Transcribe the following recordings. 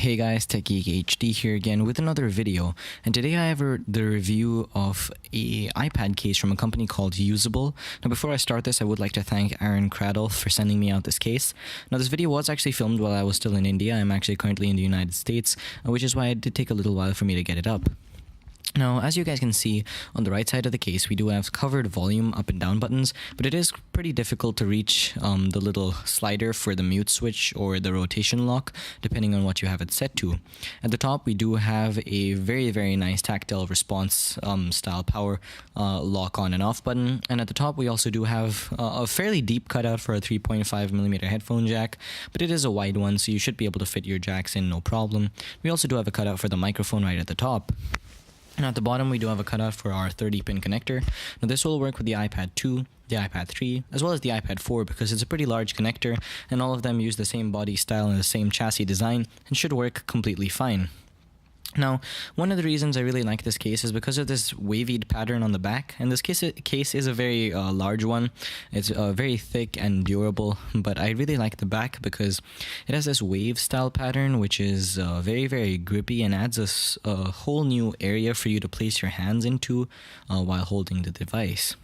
Hey guys, TekGeekHD here again with another video, and today I have the review of a iPad case from a company called UZBL. Now before I start this, I would like to thank Aaron Cradle for sending me out this case. Now this video was actually filmed while I was still in India. I'm actually currently in the United States, which is why it did take a little while for me to get it up. Now, as you guys can see, on the right side of the case, we do have covered volume up and down buttons, but it is pretty difficult to reach the little slider for the mute switch or the rotation lock, depending on what you have it set to. At the top, we do have a very nice tactile response style power lock on and off button, and at the top, we also do have a fairly deep cutout for a 3.5mm headphone jack, but it is a wide one, so you should be able to fit your jacks in no problem. We also do have a cutout for the microphone right at the top. And at the bottom, we do have a cutout for our 30-pin connector. Now this will work with the iPad 2, the iPad 3, as well as the iPad 4 because it's a pretty large connector and all of them use the same body style and the same chassis design and should work completely fine. Now, one of the reasons I really like this case is because of this wavied pattern on the back, and this case is a very large one. It's very thick and durable, but I really like the back because it has this wave style pattern which is very grippy and adds a whole new area for you to place your hands into while holding the device.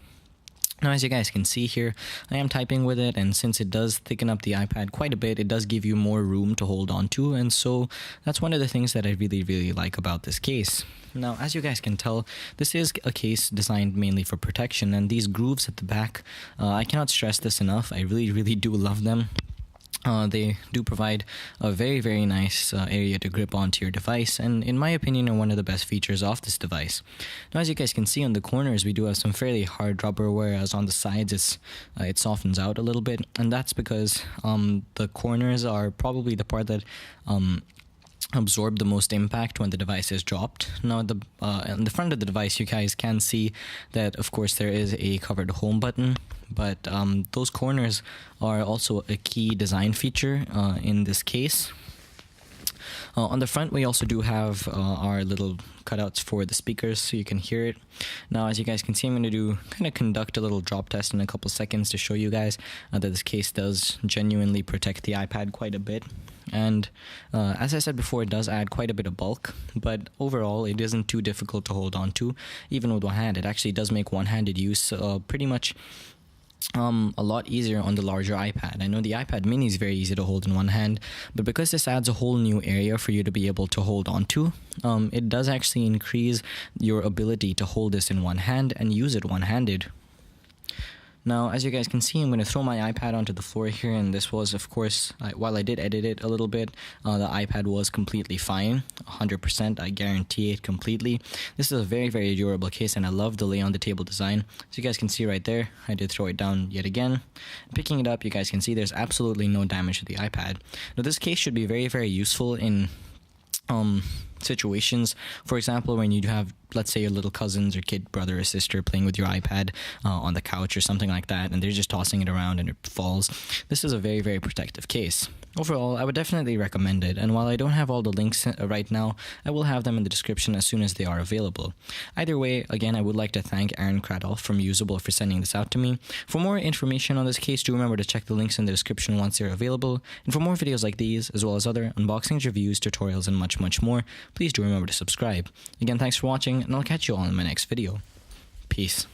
Now, as you guys can see here, I am typing with it, and since it does thicken up the iPad quite a bit, it does give you more room to hold on to, and so that's one of the things that I really like about this case. Now, as you guys can tell, this is a case designed mainly for protection, and these grooves at the back, I cannot stress this enough, I really do love them. They do provide a very nice area to grip onto your device, and in my opinion are one of the best features of this device. Now, as you guys can see on the corners, we do have some fairly hard rubber, whereas on the sides it softens out a little bit, and that's because the corners are probably the part that absorb the most impact when the device is dropped. Now, on the front of the device, you guys can see that, of course, there is a covered home button, but those corners are also a key design feature in this case. On the front, we also do have our little cutouts for the speakers so you can hear it. Now, as you guys can see, I'm going to conduct a little drop test in a couple seconds to show you guys that this case does genuinely protect the iPad quite a bit. And as I said before, it does add quite a bit of bulk, but overall it isn't too difficult to hold on to, even with one hand. It actually does make one-handed use pretty much a lot easier on the larger iPad. I know the iPad mini is very easy to hold in one hand, but because this adds a whole new area for you to be able to hold on to, it does actually increase your ability to hold this in one hand and use it one-handed. Now, as you guys can see, I'm going to throw my iPad onto the floor here, and this was, of course, while I did edit it a little bit, the iPad was completely fine, 100%, I guarantee it completely. This is a very durable case, and I love the lay on the table design. As you guys can see right there, I did throw it down yet again. Picking it up, you guys can see there's absolutely no damage to the iPad. Now, this case should be very useful in situations, for example, when you have, let's say, your little cousins or kid brother or sister playing with your iPad on the couch or something like that, and they're just tossing it around and it falls. This is a very protective case. Overall, I would definitely recommend it, and while I don't have all the links right now, I will have them in the description as soon as they are available. Either way, again, I would like to thank Aaron Cradle from UZBL for sending this out to me. For more information on this case, do remember to check the links in the description once they're available, and for more videos like these, as well as other unboxings, reviews, tutorials, and much more, please do remember to subscribe. Again, thanks for watching, and I'll catch you all in my next video. Peace.